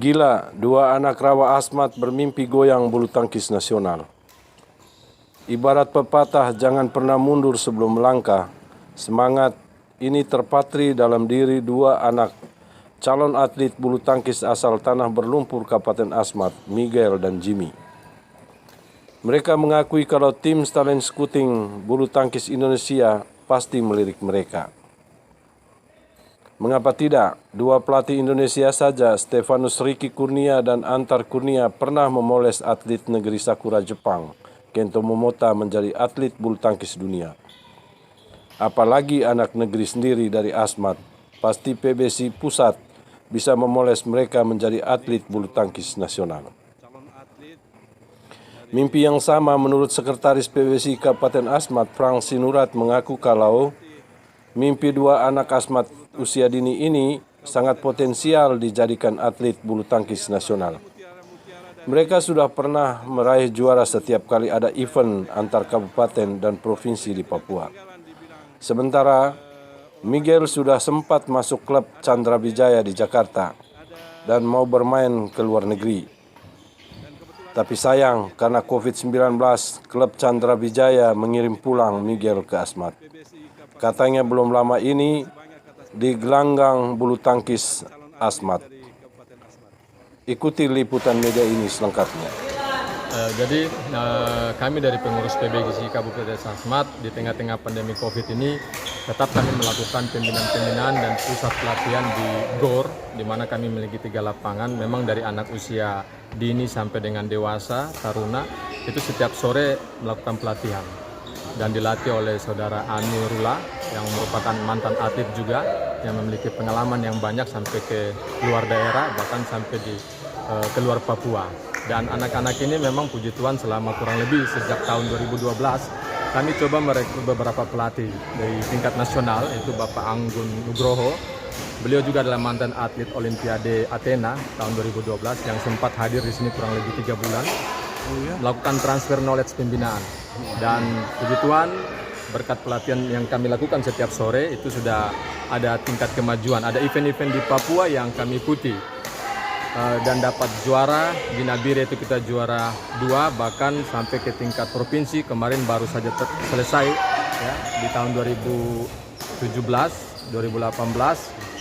Gila, dua anak rawa Asmat bermimpi goyang bulu tangkis nasional. Ibarat pepatah, jangan pernah mundur sebelum melangkah. Semangat ini terpatri dalam diri dua anak calon atlet bulu tangkis asal tanah berlumpur Kabupaten Asmat, Miguel dan Jimmy. Mereka mengakui kalau tim talent scouting bulu tangkis Indonesia pasti melirik mereka. Mengapa tidak? Dua pelatih Indonesia saja, Stefanus Riki Kurnia dan Antar Kurnia, pernah memoles atlet negeri Sakura Jepang, Kento Momota, menjadi atlet bulu tangkis dunia. Apalagi anak negeri sendiri dari Asmat, pasti PBSI Pusat bisa memoles mereka menjadi atlet bulu tangkis nasional. Mimpi yang sama menurut Sekretaris PBSI Kabupaten Asmat, Frank Sinurat, mengaku kalau mimpi dua anak Asmat usia dini ini sangat potensial dijadikan atlet bulu tangkis nasional. Mereka sudah pernah meraih juara setiap kali ada event antar kabupaten dan provinsi di Papua. Sementara Miguel sudah sempat masuk klub Chandra Wijaya di Jakarta dan mau bermain ke luar negeri. Tapi sayang, karena COVID-19, klub Chandra Wijaya mengirim pulang Miguel ke Asmat. Katanya belum lama ini di gelanggang bulu tangkis Asmat. Ikuti liputan media ini selengkapnya. Jadi kami dari pengurus PBGSI Kabupaten Asmat di tengah-tengah pandemi COVID ini tetap kami melakukan pembinaan-pembinaan dan pusat pelatihan di GOR, di mana kami memiliki 3 lapangan. Memang dari anak usia dini sampai dengan dewasa, taruna, itu setiap sore melakukan pelatihan. Dan dilatih oleh saudara Ani Rula yang merupakan mantan atlet juga, yang memiliki pengalaman yang banyak sampai ke luar daerah, bahkan sampai ke luar Papua. Dan anak-anak ini memang puji Tuhan selama kurang lebih sejak tahun 2012 kami coba merekrut beberapa pelatih dari tingkat nasional, yaitu Bapak Anggun Nugroho. Beliau juga adalah mantan atlet Olimpiade Athena tahun 2012 yang sempat hadir di sini kurang lebih 3 bulan, melakukan transfer knowledge pembinaan. Dan puji Tuhan berkat pelatihan yang kami lakukan setiap sore itu sudah ada tingkat kemajuan, ada event-event di Papua yang kami ikuti. Dan dapat juara, di Nabire itu kita juara 2, bahkan sampai ke tingkat provinsi. Kemarin baru saja selesai ya, di tahun 2017, 2018,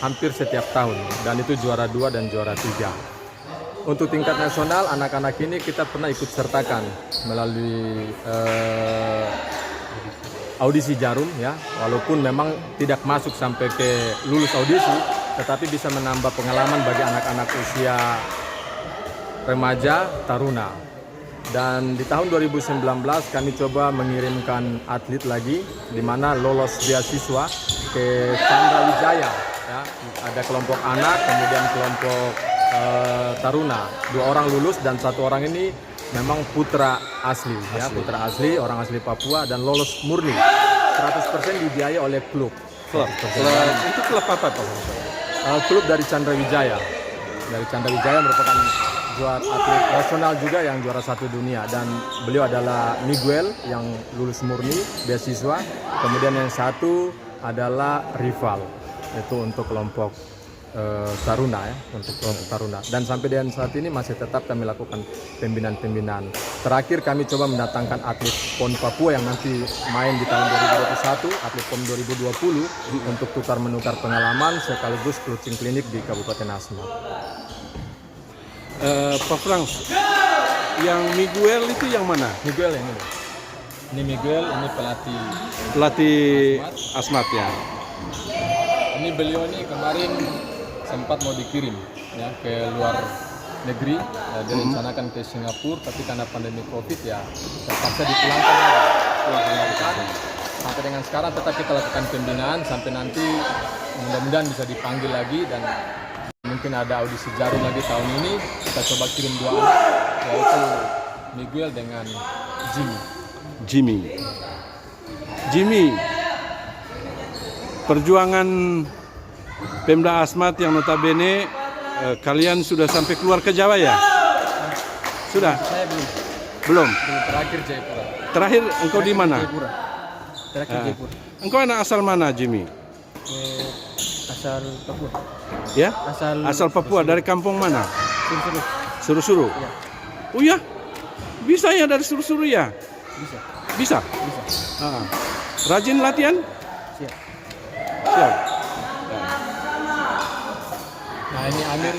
hampir setiap tahun, dan itu juara 2 dan juara 3. Untuk tingkat nasional, anak-anak ini kita pernah ikut sertakan melalui audisi Jarum ya, walaupun memang tidak masuk sampai ke lulus audisi, tetapi bisa menambah pengalaman bagi anak-anak usia remaja, taruna. Dan di tahun 2019 kami coba mengirimkan atlet lagi, di mana lolos beasiswa ke Chandra Wijaya. Ya. Ada kelompok anak, kemudian kelompok taruna. 2 orang lulus dan 1 orang ini memang putra asli. Ya, putra asli, orang asli Papua, dan lolos murni. 100% dibiayai oleh klub. Itu klub apa Pak? Klub dari Chandra Wijaya. Dari Chandra Wijaya merupakan juara atlet nasional juga yang juara 1 dunia, dan beliau adalah Miguel yang lulus murni beasiswa. Kemudian yang satu adalah rival, itu untuk kelompok taruna ya, untuk kelompok taruna. Dan sampai dengan saat ini masih tetap kami lakukan pembinaan-pembinaan. Terakhir kami coba mendatangkan atlet PON Papua yang nanti main di tahun 2021, atlet PON 2020 untuk tukar menukar pengalaman sekaligus coaching klinik di Kabupaten Asmat. Pak Frank, yang Miguel itu yang mana? Miguel yang ini. Ini Miguel, ini Pelatih Asmat ya. Ini beliau ini kemarin sempat mau dikirim ya ke luar negeri, direncanakan ke Singapura, tapi karena pandemi COVID ya terpaksa dipulangkan lagi. Sampai dengan sekarang tetap kita lakukan pembinaan sampai nanti mudah-mudahan bisa dipanggil lagi, dan mungkin ada audisi Jarum lagi tahun ini. Kita coba kirim 2 anak, yaitu Miguel dengan Jimmy. Perjuangan Pemda Asmat yang notabene kalian sudah sampai keluar ke Jawa ya? Sudah? Saya Belum. Terakhir Jayapura. Terakhir engkau di mana? Terakhir Jayapura. Engkau anak asal mana, Jimmy? Asal Papua. Ya? Asal Asal Papua. Dari kampung mana? Suru-suru. Suru-suru. Ya, Oh ya? Bisa ya dari Suru-suru ya? bisa. Bisa? Bisa. Ah. Rajin latihan? Siap. Siap. Nah ini Amir,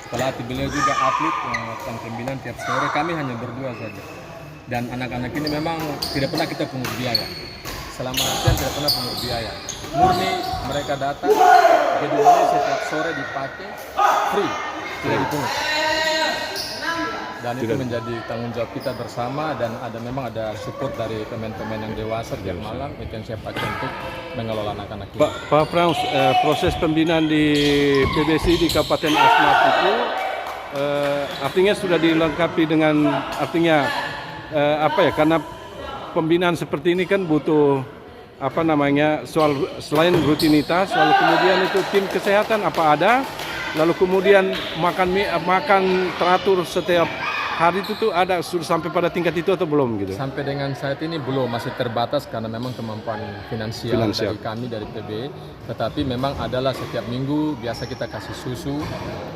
pelatih, beliau juga atlet yang melakukan pembinaan tiap sore. Kami hanya berdua saja. Dan anak-anak ini memang tidak pernah kita pungut biaya. Selama latihan tidak pernah pungut biaya. Murni mereka datang, gedung ini setiap sore dipakai free, tidak dipungut. Dan itu menjadi tanggung jawab kita bersama, dan memang ada support dari pemain-pemain yang dewasa tiap malam itu yang saya pakai untuk mengelola anak-anak ini. Pak Frans, proses pembinaan di PBSI di Kabupaten Asmat itu artinya sudah dilengkapi dengan artinya apa ya? Karena pembinaan seperti ini kan butuh apa namanya, selain rutinitas, lalu kemudian itu tim kesehatan apa ada, lalu kemudian makan teratur setiap hari itu tuh ada, sudah sampai pada tingkat itu atau belum gitu? Sampai dengan saat ini belum, masih terbatas karena memang kemampuan finansial. Dari kami dari PB. Tetapi memang adalah setiap minggu biasa kita kasih susu,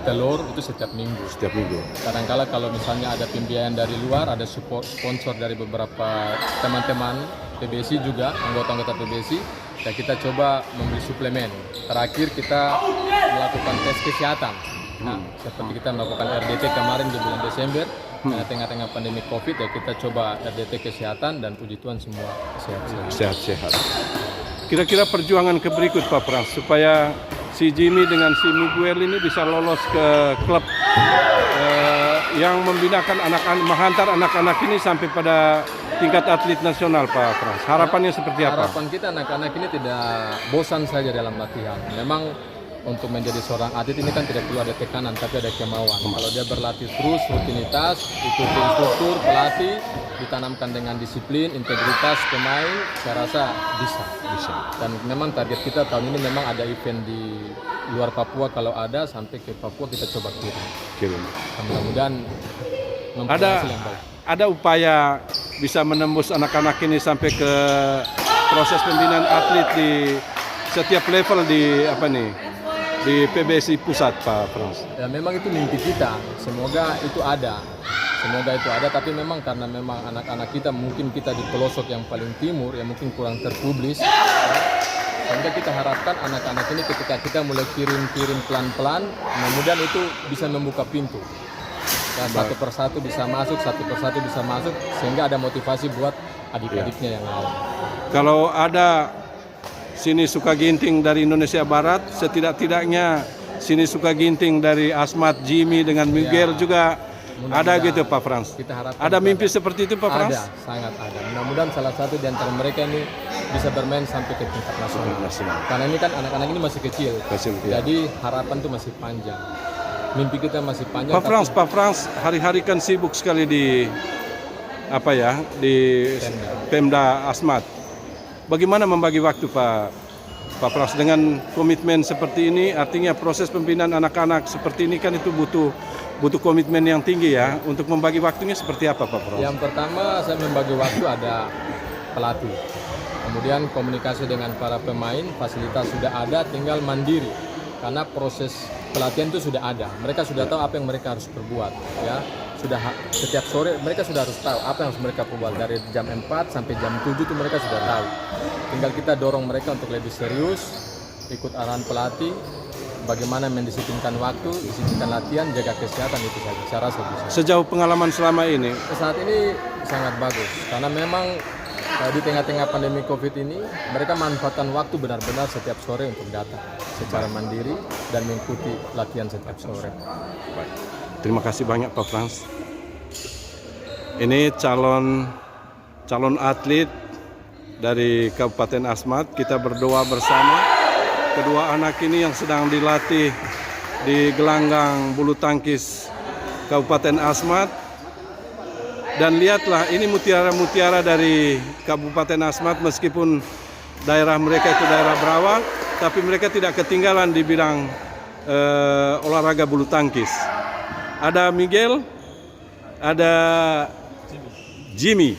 telur itu setiap minggu. Setiap minggu. Kadang-kala kalau misalnya ada pembiayaan dari luar, ada support sponsor dari beberapa teman-teman PBSI juga, anggota-anggota PBSI, ya kita coba membeli suplemen. Terakhir kita melakukan tes kesehatan. Nah, seperti kita melakukan RDT kemarin di bulan Desember, karena tengah-tengah pandemi COVID, ya kita coba RDT kesehatan dan puji Tuhan semua sehat-sehat. Sehat-sehat. Kira-kira perjuangan ke berikut Pak Frans supaya si Jimmy dengan si Miguel ini bisa lolos ke klub yang membinakan anak-anak, menghantar anak-anak ini sampai pada tingkat atlet nasional Pak Frans. Harapannya seperti apa? Harapan kita anak-anak ini tidak bosan saja dalam latihan. Memang untuk menjadi seorang atlet ini kan tidak perlu ada tekanan, tapi ada kemauan. Kalau dia berlatih terus, rutinitas, ikuti instruktur, pelatih, ditanamkan dengan disiplin, integritas pemain, saya rasa bisa. Dan memang target kita tahun ini memang ada event di luar Papua, kalau ada sampai ke Papua kita coba kirim. Mudah-mudahan memperoleh hasil yang baik. Ada upaya bisa menembus anak-anak ini sampai ke proses pembinaan atlet di setiap level di PBSI pusat Pak Frans. Ya memang itu mimpi kita, semoga itu ada. Tapi memang karena memang anak-anak kita mungkin kita di pelosok yang paling timur, yang mungkin kurang terpublis, ya. Sehingga kita harapkan anak-anak ini ketika kita mulai kirim pelan-pelan, mudah-mudahan itu bisa membuka pintu. Ya, satu persatu bisa masuk, sehingga ada motivasi buat adik-adiknya yang lain. Kalau ada sini Sukaginting dari Indonesia Barat, setidak-tidaknya sini Sukaginting dari Asmat, Jimmy dengan Miguel juga ada gitu Pak Frans. Kita harapkan ada mimpi seperti itu Pak Frans? Ada, sangat ada. Mudah-mudahan salah satu di antara mereka ini bisa bermain sampai ke tingkat nasional. Karena ini kan anak-anak ini masih kecil. Jadi harapan itu masih panjang. Mimpi kita masih panjang. Pak Frans hari-hari kan sibuk sekali di Pemda Asmat. Bagaimana membagi waktu Pak Frans dengan komitmen seperti ini? Artinya proses pembinaan anak-anak seperti ini kan itu butuh komitmen yang tinggi ya. Untuk membagi waktunya seperti apa Pak Frans? Yang pertama saya membagi waktu ada pelatih. Kemudian komunikasi dengan para pemain, fasilitas sudah ada, tinggal mandiri. Karena proses pelatihan itu sudah ada. Mereka sudah tahu apa yang mereka harus perbuat, ya. Setiap sore mereka sudah harus tahu apa yang harus mereka perbuat. Dari jam 4 sampai jam 7 itu mereka sudah tahu. Tinggal kita dorong mereka untuk lebih serius, ikut arahan pelatih, bagaimana mendisiplinkan waktu, disiplinkan latihan, jaga kesehatan, itu saja. Saya rasa bisa. Sejauh pengalaman selama ini? Saat ini sangat bagus, karena memang di tengah-tengah pandemi COVID ini, mereka manfaatkan waktu benar-benar setiap sore untuk datang secara mandiri dan mengikuti latihan setiap sore. Baik. Terima kasih banyak Pak Frans. Ini calon atlet dari Kabupaten Asmat. Kita berdoa bersama kedua anak ini yang sedang dilatih di gelanggang bulu tangkis Kabupaten Asmat. Dan lihatlah, ini mutiara-mutiara dari Kabupaten Asmat, meskipun daerah mereka itu daerah Brawa, tapi mereka tidak ketinggalan di bidang olahraga bulu tangkis. Ada Miguel, ada Jimmy,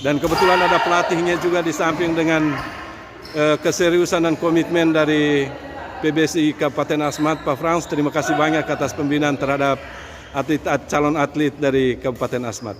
dan kebetulan ada pelatihnya juga di samping dengan keseriusan dan komitmen dari PBSI Kabupaten Asmat, Pak Frans, terima kasih banyak atas pembinaan terhadap calon atlet dari Kabupaten Asmat.